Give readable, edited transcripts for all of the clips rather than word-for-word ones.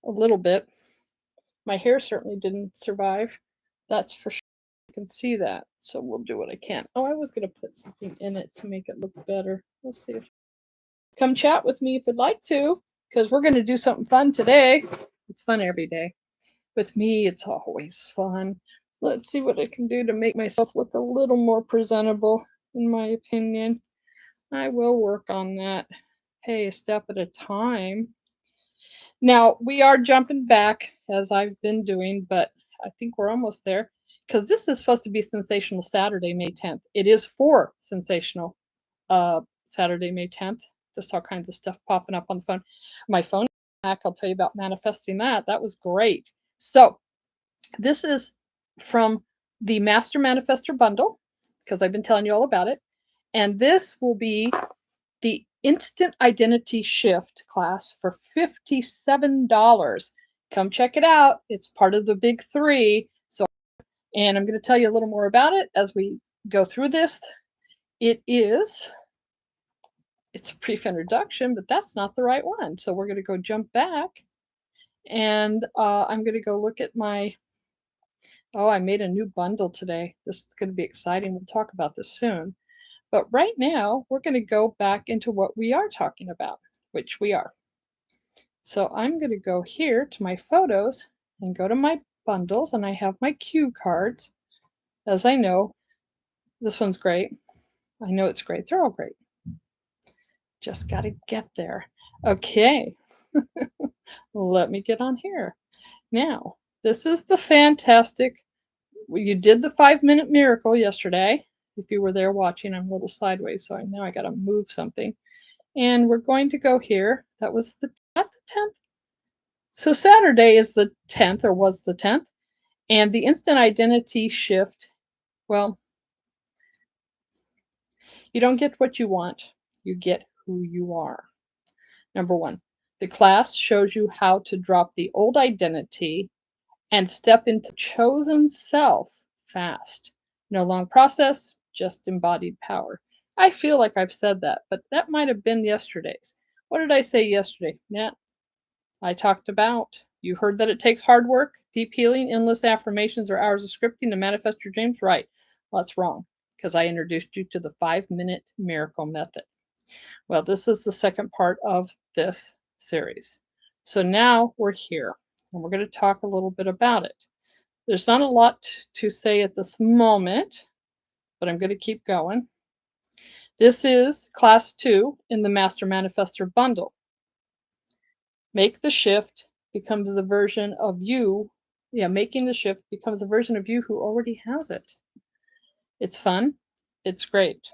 a little bit. My hair certainly didn't survive. That's for sure. You can see that. So we'll do what I can. Oh, I was going to put something in it to make it look better. Let's see if come chat with me if you'd like to, because we're going to do something fun today. It's fun every day. With me, it's always fun. Let's see what I can do to make myself look a little more presentable, in my opinion. I will work on that. Hey, a step at a time. Now, we are jumping back as I've been doing, but I think we're almost there because this is supposed to be Sensational Saturday, May 10th. It is for Sensational Saturday, May 10th. Just all kinds of stuff popping up on the phone. My phone back, I'll tell you about manifesting that. That was great. So, this is from the Master Manifestor bundle because I've been telling you all about it. And this will be the Instant Identity Shift class for $57. Come check it out. It's part of the big three. And I'm going to tell you a little more about it as we go through this. It's a brief introduction, but that's not the right one. So we're going to go jump back. And I'm going to go look at my, I made a new bundle today. This is going to be exciting. We'll talk about this soon. But right now, we're going to go back into what we are talking about, which we are. So I'm going to go here to my photos and go to my bundles, and I have my cue cards. As I know, this one's great. I know it's great. They're all great. Just got to get there. Okay. Let me get on here. Now, this is the fantastic. You did the 5-minute miracle yesterday. If you were there watching, I'm a little sideways, so now I got to move something. And we're going to go here. That was the 10th. So Saturday is the 10th, or was the 10th. And the instant identity shift, well, you don't get what you want. You get who you are. Number one, the class shows you how to drop the old identity and step into chosen self fast. No long process, just embodied power. I feel like I've said that, but that might have been yesterday's. What did I say yesterday? Yeah, I talked about, you heard that it takes hard work, deep healing, endless affirmations, or hours of scripting to manifest your dreams. Right. Well, that's wrong, because I introduced you to the 5-minute miracle method. Well, this is the second part of this series. So now we're here, and we're going to talk a little bit about it. There's not a lot to say at this moment, but I'm going to keep going. This is class 2 in the Master Manifestor bundle. Make the shift becomes the version of you. Yeah, making the shift becomes a version of you who already has it. It's fun. It's great.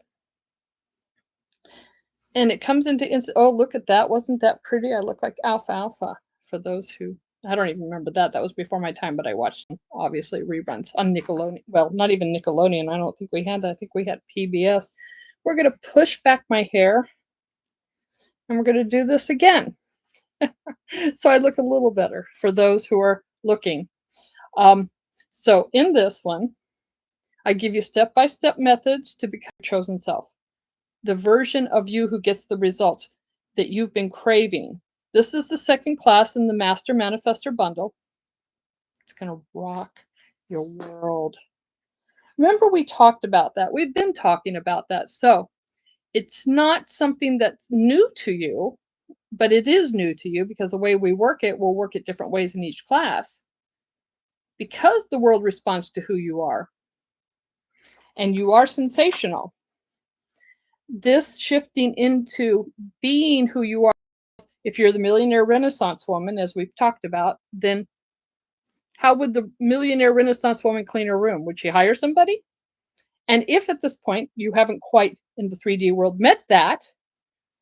And it comes into, oh, look at that. Wasn't that pretty? I look like alfalfa for those who, I don't even remember that. That was before my time, but I watched, obviously, reruns on Nickelodeon. Well, not even Nickelodeon. I don't think we had that. I think we had PBS. We're going to push back my hair, and we're going to do this again. So I look a little better for those who are looking. So in this one, I give you step-by-step methods to become your chosen self. The version of you who gets the results that you've been craving. This is the second class in the Master Manifestor bundle. It's going to rock your world. Remember, we talked about that. We've been talking about that. So it's not something that's new to you, but it is new to you because the way we work it, we'll work it different ways in each class. Because the world responds to who you are. And you are sensational. This shifting into being who you are, if you're the millionaire Renaissance woman, as we've talked about, then how would the millionaire Renaissance woman clean her room? Would she hire somebody? And if at this point you haven't quite in the 3D world met that,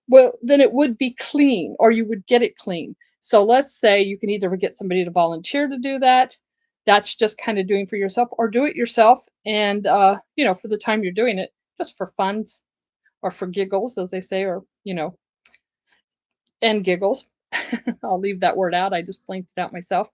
well, then it would be clean, or you would get it clean. So let's say you can either get somebody to volunteer to do that. That's just kind of doing for yourself, or do it yourself. And, for the time you're doing it, just for fun or for giggles, as they say, or, and giggles. I'll leave that word out. I just blinked it out myself.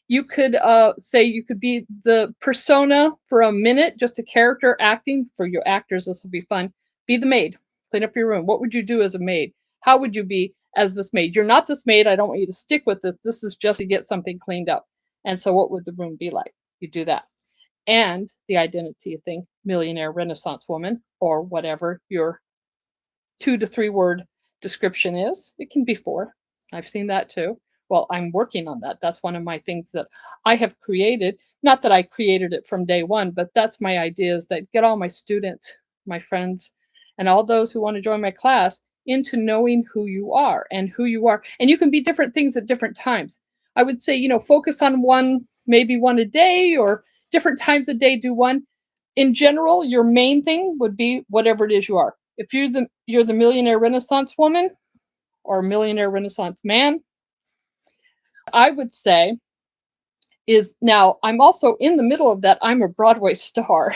You could say you could be the persona for a minute, just a character acting. For your actors, this will be fun. Be the maid. Clean up your room. What would you do as a maid? How would you be as this maid. You're not this maid. I don't want you to stick with this. This is just to get something cleaned up. And so what would the room be like? You do that. And the identity thing, millionaire Renaissance woman, or whatever your 2 to 3 word description is. It can be 4. I've seen that too. Well, I'm working on that. That's one of my things that I have created. Not that I created it from day one, but that's my idea, is that get all my students, my friends, and all those who want to join my class into knowing who you are and who you are. And you can be different things at different times. I would say, focus on one, maybe one a day, or different times a day, do one. In general, your main thing would be whatever it is you are. If you're the millionaire Renaissance woman or millionaire Renaissance man, I would say is, now I'm also in the middle of that. I'm a Broadway star.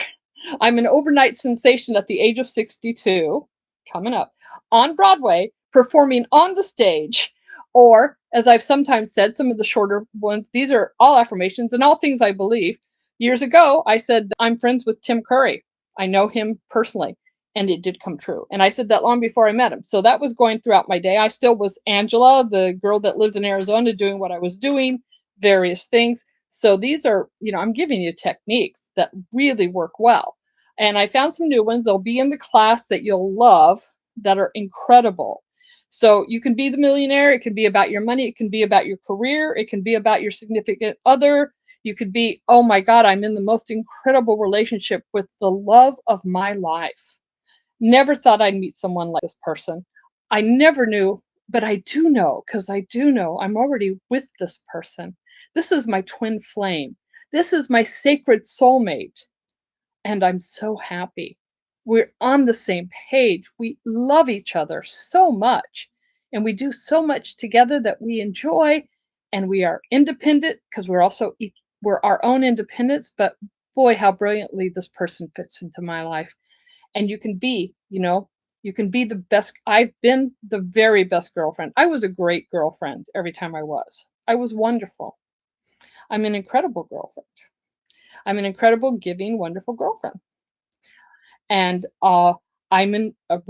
I'm an overnight sensation at the age of 62, coming up on Broadway, performing on the stage. Or, as I've sometimes said, some of the shorter ones, these are all affirmations and all things I believe. Years ago, I said, I'm friends with Tim Curry. I know him personally. And it did come true. And I said that long before I met him. So that was going throughout my day. I still was Angela, the girl that lived in Arizona, doing what I was doing, various things. So these are, I'm giving you techniques that really work well. And I found some new ones. They'll be in the class that you'll love, that are incredible. So you can be the millionaire. It can be about your money. It can be about your career. It can be about your significant other. You could be, oh my God, I'm in the most incredible relationship with the love of my life. Never thought I'd meet someone like this person. I never knew, but I do know, because I do know I'm already with this person. This is my twin flame. This is my sacred soulmate. And I'm so happy. We're on the same page. We love each other so much. And we do so much together that we enjoy. And we are independent, because we're our own independence. But boy, how brilliantly this person fits into my life. And you can be the best. I've been the very best girlfriend. I was a great girlfriend every time I was. I was wonderful. I'm an incredible girlfriend. I'm an incredible, giving, wonderful girlfriend. And I'm a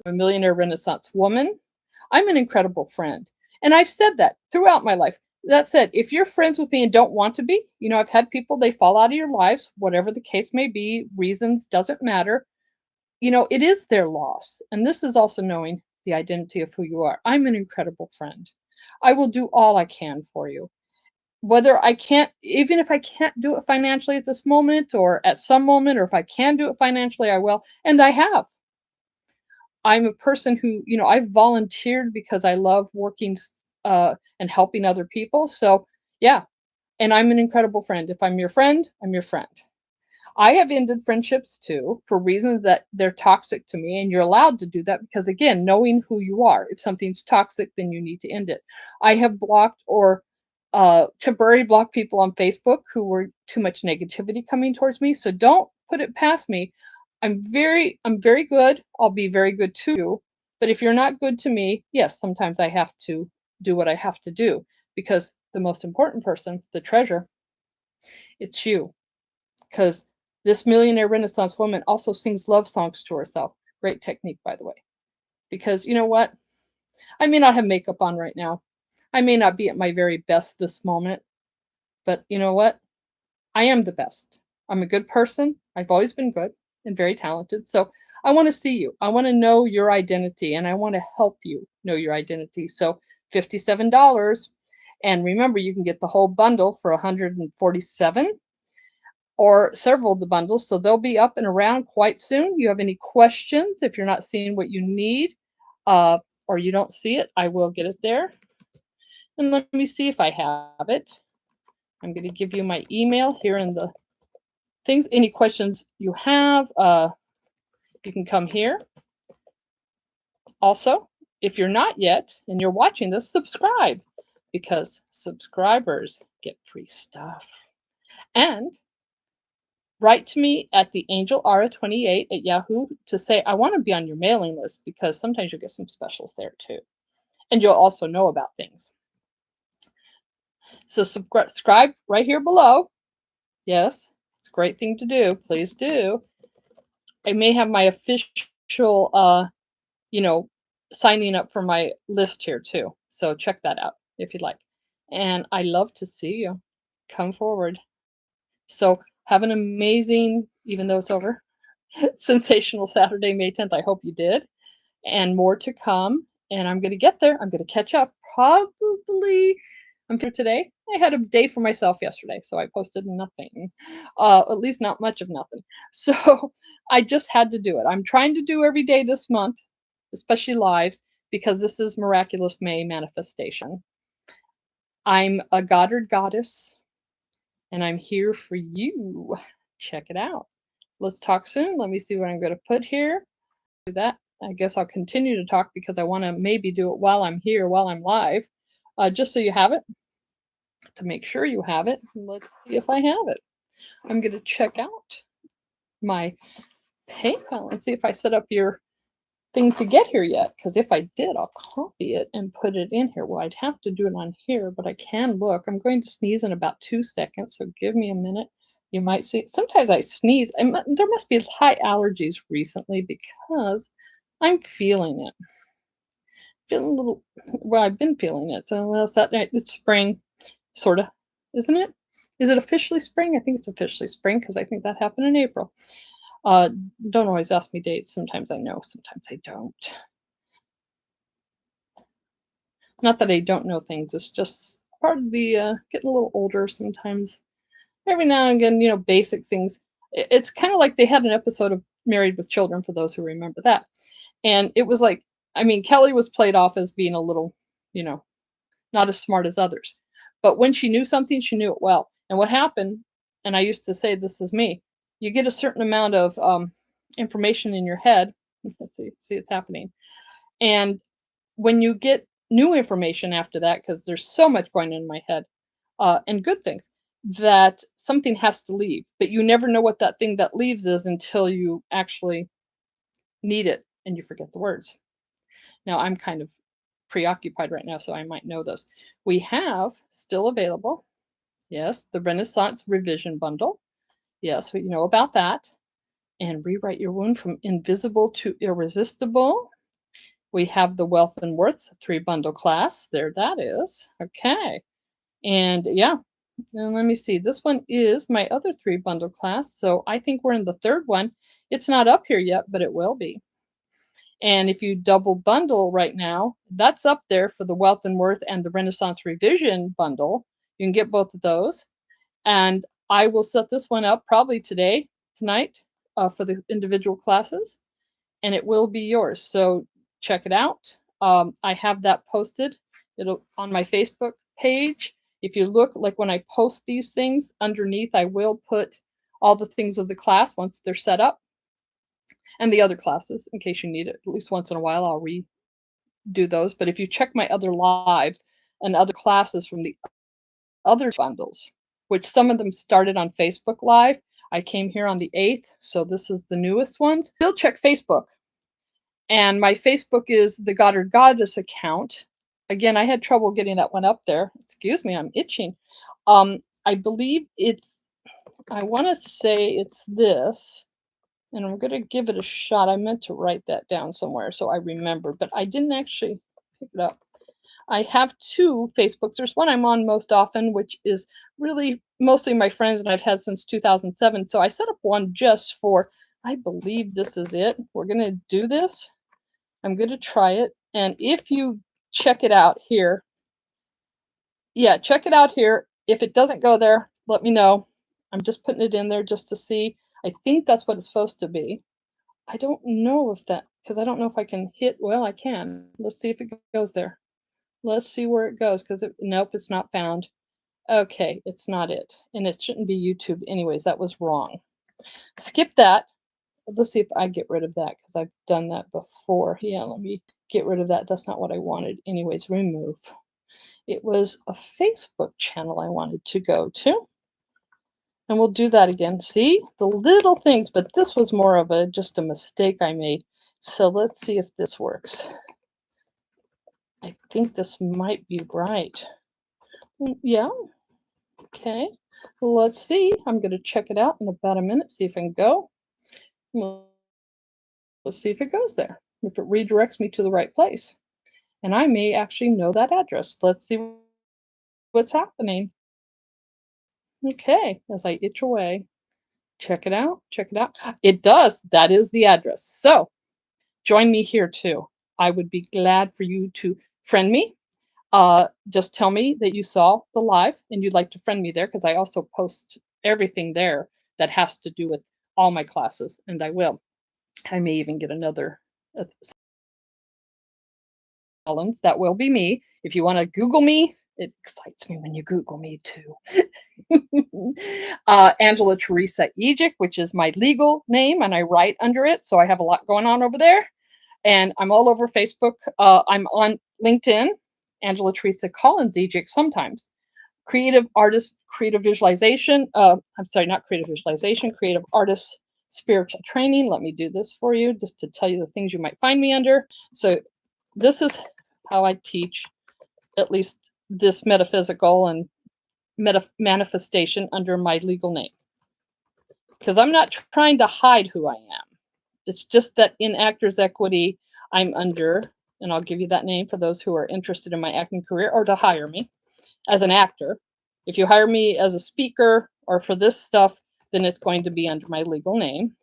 millionaire Renaissance woman. I'm an incredible friend. And I've said that throughout my life. That said, if you're friends with me and don't want to be, I've had people, they fall out of your lives, whatever the case may be, reasons doesn't matter. It is their loss. And this is also knowing the identity of who you are. I'm an incredible friend. I will do all I can for you. Even if I can't do it financially at this moment or at some moment, or if I can do it financially, I will. And I have. I'm a person who, I've volunteered because I love working and helping other people. So yeah. And I'm an incredible friend. If I'm your friend, I'm your friend. I have ended friendships too for reasons that they're toxic to me, and you're allowed to do that because, again, knowing who you are. If something's toxic, then you need to end it. I have blocked or temporarily blocked people on Facebook who were too much negativity coming towards me. So don't put it past me. I'm very good. I'll be very good to you. But if you're not good to me, yes, sometimes I have to do what I have to do, because the most important person, the treasure, it's you. Because this millionaire Renaissance woman also sings love songs to herself. Great technique, by the way. Because you know what? I may not have makeup on right now. I may not be at my very best this moment. But you know what? I am the best. I'm a good person. I've always been good and very talented. So I want to see you. I want to know your identity, and I want to help you know your identity. So $57. And remember, you can get the whole bundle for $147. Or several of the bundles, so they'll be up and around quite soon. You have any questions? If you're not seeing what you need, or you don't see it, I will get it there. And let me see if I have it. I'm going to give you my email here in the things. Any questions you have, you can come here. Also, if you're not yet and you're watching this, subscribe, because subscribers get free stuff. And write to me at the angelara28 at Yahoo to say, I want to be on your mailing list, because sometimes you'll get some specials there too. And you'll also know about things. So subscribe right here below. Yes, it's a great thing to do. Please do. I may have my official, signing up for my list here too. So check that out if you'd like. And I love to see you. Come forward. So have an amazing, even though it's over, sensational Saturday, May 10th. I hope you did. And more to come. And I'm going to get there. I'm going to catch up. Probably, I'm here today. I had a day for myself yesterday, so I posted nothing. At least not much of nothing. So I just had to do it. I'm trying to do every day this month, especially lives, because this is Miraculous May manifestation. I'm a Goddard goddess, and I'm here for you. Check it out. Let's talk soon. Let me see what I'm going to put here. Do that. I guess I'll continue to talk because I want to maybe do it while I'm here, while I'm live, just so you have it, to make sure you have it. Let's see if I have it. I'm going to check out my PayPal and see if I set up your thing to get here yet, because if I did, I'll copy it and put it in here. Well, I'd have to do it on here, but I can look. I'm going to sneeze in about 2 seconds, so give me a minute. You might see, sometimes I sneeze. There must be high allergies recently because I'm feeling it. Feeling a little, well, I've been feeling it. So well, it's that night. It's spring, sort of, isn't it? Is it officially spring? I think it's officially spring because I think that happened in April. Don't always ask me dates. Sometimes I know, sometimes I don't. Not that I don't know things. It's just part of the getting a little older sometimes. Every now and again, you know, basic things. It's kind of like they had an episode of Married with Children, for those who remember that. And it was like, I mean, Kelly was played off as being a little, you know, not as smart as others. But when she knew something, she knew it well. And what happened, and I used to say, this is me, you get a certain amount of information in your head. Let's see, it's happening. And when you get new information after that, because there's so much going in my head, and good things, that something has to leave. But you never know what that thing that leaves is until you actually need it and you forget the words. Now, I'm kind of preoccupied right now, so I might know those. We have still available, yes, the Renaissance Revision Bundle. Yes, we know about that. And Rewrite Your Wound from Invisible to Irresistible. We have the Wealth and Worth 3-bundle class. There that is. Okay. And yeah, and let me see. This one is my other 3-bundle class. So I think we're in the 3rd one. It's not up here yet, but it will be. And if you double bundle right now, that's up there for the Wealth and Worth and the Renaissance Revision bundle. You can get both of those. And I will set this one up probably tonight, for the individual classes, and it will be yours. So check it out. I have that posted. It'll on my Facebook page. If you look, like when I post these things underneath, I will put all the things of the class once they're set up, and the other classes in case you need it. At least once in a while, I'll redo those. But if you check my other lives and other classes from the other bundles, which some of them started on Facebook Live, I came here on the 8th, so this is the newest ones. Still check Facebook. And my Facebook is the Goddard Goddess account. Again, I had trouble getting that one up there. Excuse me, I'm itching. I believe it's, I want to say it's this, and I'm going to give it a shot. I meant to write that down somewhere so I remember, but I didn't actually pick it up. I have 2 Facebooks. There's one I'm on most often, which is really mostly my friends, and I've had since 2007. So I set up one just for, I believe this is it. We're going to do this. I'm going to try it. And if you check it out here, yeah, check it out here. If it doesn't go there, let me know. I'm just putting it in there just to see. I think that's what it's supposed to be. I don't know if that, because I don't know if I can hit, well, I can. Let's see if it goes there. Let's see where it goes, because nope, it's not found. Okay, it's not it. And it shouldn't be YouTube anyways. That was wrong. Skip that. Let's see if I get rid of that, because I've done that before. Yeah, let me get rid of that. That's not what I wanted. Anyways, remove. It was a Facebook channel I wanted to go to. And we'll do that again. See? The little things, but this was more of just a mistake I made. So let's see if this works. I think this might be right. Yeah. Okay. Let's see. I'm going to check it out in about a minute, see if I can go. Let's see if it goes there. if it redirects me to the right place. And I may actually know that address. Let's see what's happening. Okay, as I itch away. Check it out. Check it out. It does. That is the address. So join me here too. I would be glad for you to friend me. Just tell me that you saw the live and you'd like to friend me there, because I also post everything there that has to do with all my classes, and I will. I may even get another Collins. That will be me. If you want to Google me, it excites me when you Google me too. Angela Teresa Ejic, which is my legal name, and I write under it. So I have a lot going on over there. And I'm all over Facebook. I'm on LinkedIn, Angela Teresa Collins Ejic sometimes. Creative artist, creative visualization. I'm sorry, not creative visualization, creative artist spiritual training. Let me do this for you just to tell you the things you might find me under. So this is how I teach, at least this metaphysical and manifestation, under my legal name. Because I'm not trying to hide who I am. It's just that in Actors Equity, I'm under, and I'll give you that name for those who are interested in my acting career or to hire me as an actor. If you hire me as a speaker or for this stuff, then it's going to be under my legal name.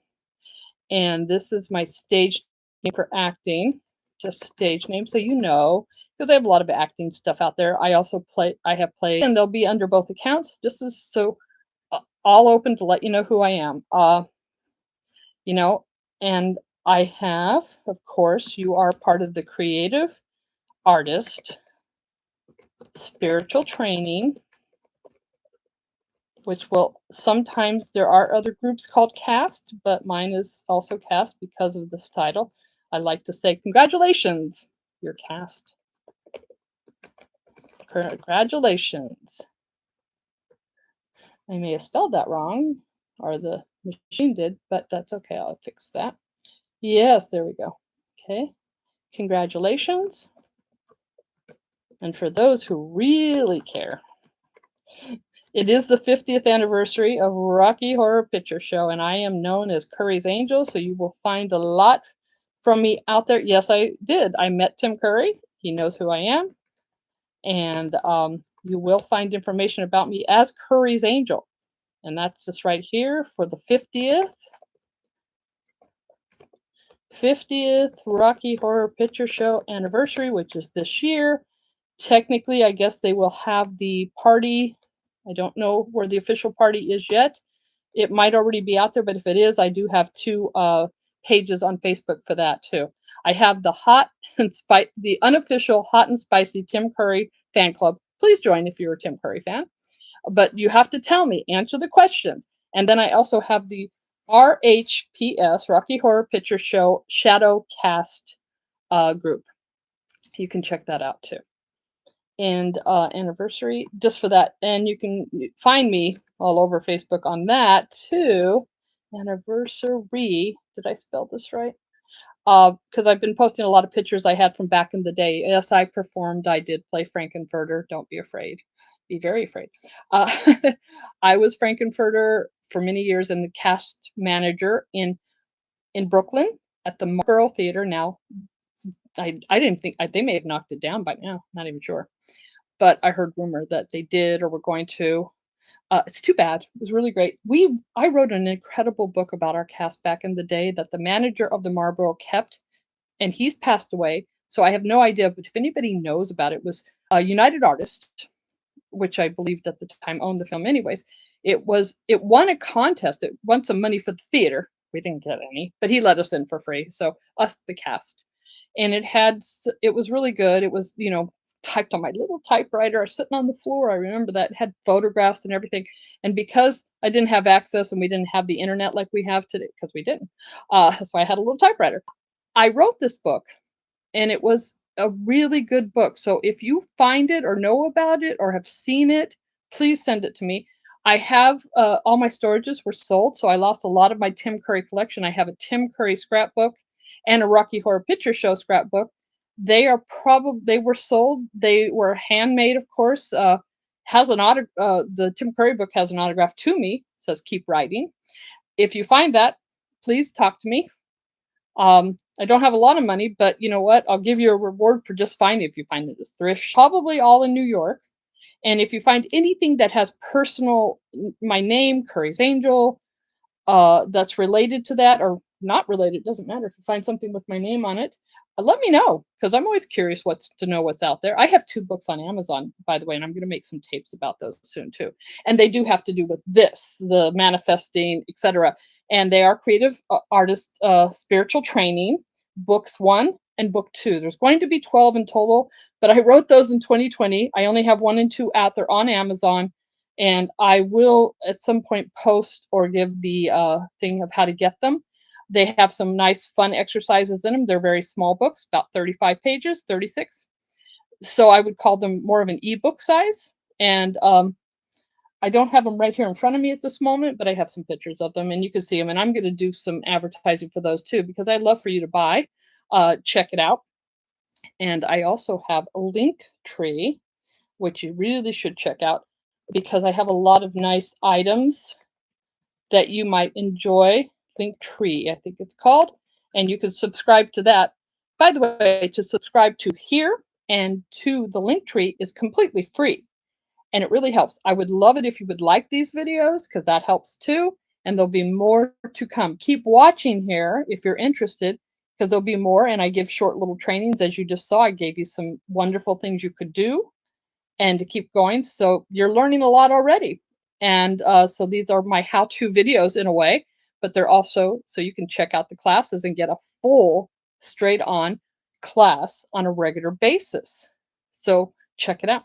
And this is my stage name for acting, just stage name, so you know, because I have a lot of acting stuff out there. I also have played, and they'll be under both accounts, just as so all open to let you know who I am. You know, and I have, of course, you are part of the creative artist spiritual training, which will sometimes, there are other groups called C.A.S.T, but mine is also C.A.S.T because of this title. I like to say, congratulations, you're C.A.S.T. Congratulations. I may have spelled that wrong, or the machine did, but that's okay. I'll fix that. Yes, there we go. Okay, congratulations. And for those who really care, it is the 50th anniversary of Rocky Horror Picture Show, and I am known as Curry's Angel, so you will find a lot from me out there. Yes, I did. I met Tim Curry. He knows who I am. And you will find information about me as Curry's Angel. And that's just right here for the 50th Rocky Horror Picture Show anniversary, which is this year. Technically, I guess they will have the party. I don't know where the official party is yet. It might already be out there, but if it is, I do have two pages on Facebook for that too. I have the the unofficial Hot and Spicy Tim Curry fan club. Please join if you're a Tim Curry fan. But you have to tell me, answer the questions. And then I also have the RHPS, Rocky Horror Picture Show Shadow Cast group. You can check that out too. And anniversary, just for that. And you can find me all over Facebook on that too. Anniversary. Did I spell this right? Because I've been posting a lot of pictures I had from back in the day. Yes, I performed. I did play Frankenfurter. Don't be afraid. Be very afraid. I was Frankenfurter for many years and the cast manager in Brooklyn at the Marlboro Theater. Now, I didn't think they may have knocked it down by now. Not even sure. But I heard rumor that they did or were going to. It's too bad. It was really great. I wrote an incredible book about our cast back in the day that the manager of the Marlboro kept, and he's passed away. So I have no idea. But if anybody knows about it, it was United Artists, which I believed at the time owned the film. Anyways, it won a contest. It won some money for the theater. We didn't get any, but he let us in for free. So us, the cast, and it was really good. It was, typed on my little typewriter, sitting on the floor. I remember that. It had photographs and everything. And because I didn't have access and we didn't have the internet like we have today, because we didn't, that's why I had a little typewriter. I wrote this book, and it was a really good book. So if you find it or know about it or have seen it, please send it to me. I have all my storages were sold, so I lost a lot of my Tim Curry collection. I have a Tim Curry scrapbook and a Rocky Horror Picture Show scrapbook. They were sold. They were handmade, of course. Has an the Tim Curry book has an autograph to me. Says "Keep writing." If you find that, please talk to me. I don't have a lot of money, but you know what? I'll give you a reward for just finding if you find it a thrift shop, probably all in New York. And if you find anything that has my name, Curry's Angel, that's related to that or not related, doesn't matter. If you find something with my name on it, let me know because I'm always curious to know what's out there. I have 2 books on Amazon, by the way, and I'm going to make some tapes about those soon too. And they do have to do with this, the manifesting, etc. And they are creative artist spiritual training, books 1 and book 2. There's going to be 12 in total, but I wrote those in 2020. I only have 1 and 2 out there on Amazon. And I will at some point post or give the thing of how to get them. They have some nice fun exercises in them. They're very small books, about 35 pages, 36. So I would call them more of an ebook size. And I don't have them right here in front of me at this moment, but I have some pictures of them and you can see them. And I'm going to do some advertising for those too, because I'd love for you to buy. Check it out. And I also have a link tree, which you really should check out, because I have a lot of nice items that you might enjoy. Linktree, I think it's called, and you can subscribe to that. By the way, to subscribe to here and to the Linktree is completely free, and it really helps. I would love it if you would like these videos because that helps too, and there'll be more to come. Keep watching here if you're interested because there'll be more, and I give short little trainings. As you just saw, I gave you some wonderful things you could do and to keep going. So you're learning a lot already. And so these are my how-to videos in a way, but they're also so you can check out the classes and get a full straight on class on a regular basis. So check it out.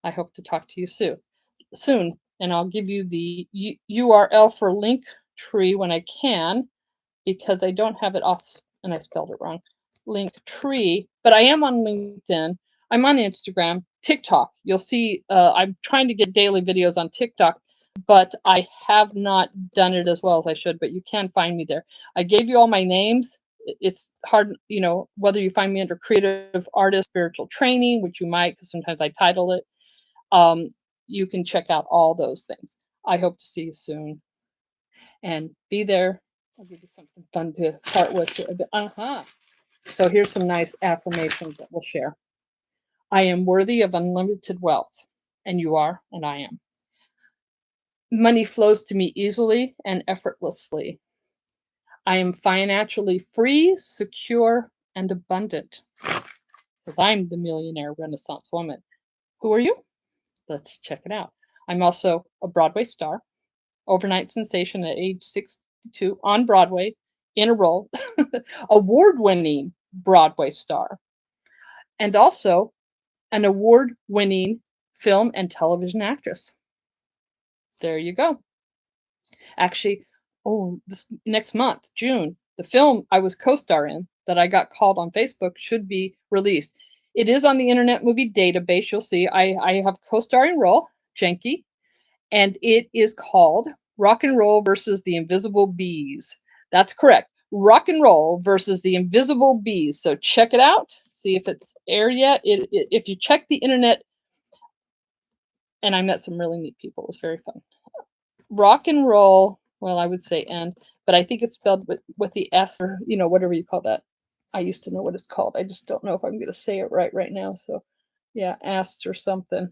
I hope to talk to you soon. And I'll give you the URL for Linktree when I can, because I don't have it off and I spelled it wrong. Linktree, but I am on LinkedIn. I'm on Instagram, TikTok. You'll see I'm trying to get daily videos on TikTok, but I have not done it as well as I should, but you can find me there. I gave you all my names. It's hard, whether you find me under creative artist, spiritual training, which you might, because sometimes I title it. You can check out all those things. I hope to see you soon and be there. I'll give you something fun to start with. So here's some nice affirmations that we'll share. I am worthy of unlimited wealth, and you are, and I am. Money flows to me easily and effortlessly. I am financially free, secure, and abundant, because I'm the millionaire Renaissance woman. Who are you? Let's check it out. I'm also a Broadway star, overnight sensation at age 62 on Broadway, in a role, award-winning Broadway star, and also an award-winning film and television actress. There you go. Actually, this next month, June, the film I was co-star in that I got called on Facebook should be released. It is on the Internet Movie Database. You'll see I have a co-starring role, Jenky, and it is called Rock and Roll versus the Invisible Bees. That's correct. Rock and Roll versus the Invisible Bees. So check it out. See if it's aired yet. If you check the internet, and I met some really neat people. It was very fun. Rock and Roll, well, I would say N, but I think it's spelled with the S, or, whatever you call that. I used to know what it's called. I just don't know if I'm going to say it right now. So, yeah, ass or something.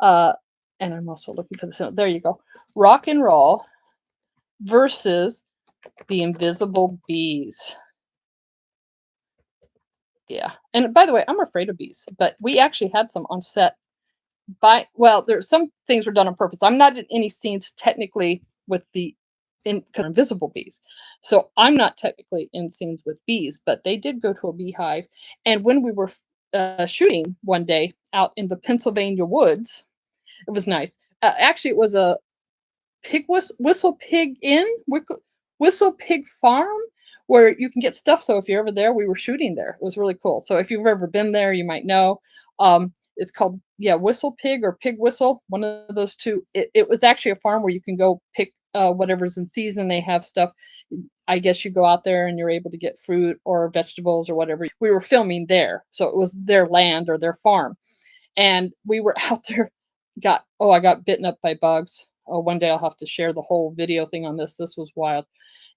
And I'm also looking for the. There you go. Rock and Roll versus the Invisible Bees. Yeah. And by the way, I'm afraid of bees, but we actually had some on set. There's some things were done on purpose. I'm not in any scenes technically with the invisible bees. So I'm not technically in scenes with bees, but they did go to a beehive. And when we were shooting one day out in the Pennsylvania woods, it was nice. Actually, it was a Whistle Pig Inn, Whistle Pig Farm, where you can get stuff. So if you're ever there, we were shooting there. It was really cool. So if you've ever been there, you might know. It's called, Whistle Pig or Pig Whistle, one of those two. It was actually a farm where you can go pick whatever's in season. They have stuff. I guess you go out there and you're able to get fruit or vegetables or whatever. We were filming there. So it was their land or their farm. And we were out there, I got bitten up by bugs. Oh, one day I'll have to share the whole video thing on this. This was wild.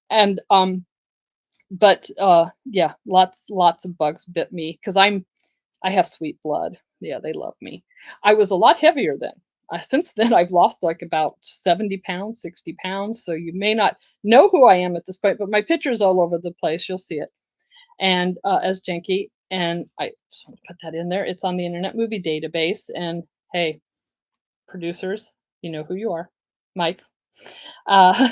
And but yeah, lots of bugs bit me because I have sweet blood. Yeah, they love me. I was a lot heavier then. Since then, I've lost like about 70 pounds, 60 pounds. So you may not know who I am at this point, but my picture's all over the place. You'll see it. And as Janky, and I just want to put that in there. It's on the Internet Movie Database. And hey, producers, you know who you are, Mike. Uh,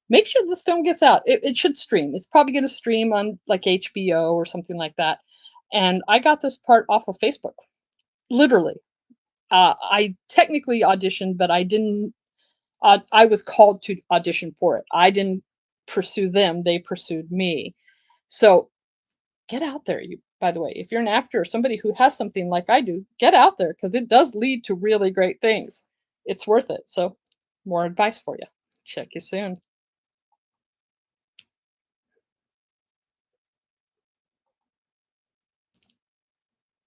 make sure this film gets out. It should stream. It's probably going to stream on like HBO or something like that. And I got this part off of Facebook, literally. I technically auditioned, but I didn't. I was called to audition for it. I didn't pursue them; they pursued me. So get out there. You, by the way, if you're an actor or somebody who has something like I do, get out there because it does lead to really great things. It's worth it. So, more advice for you. Check you soon.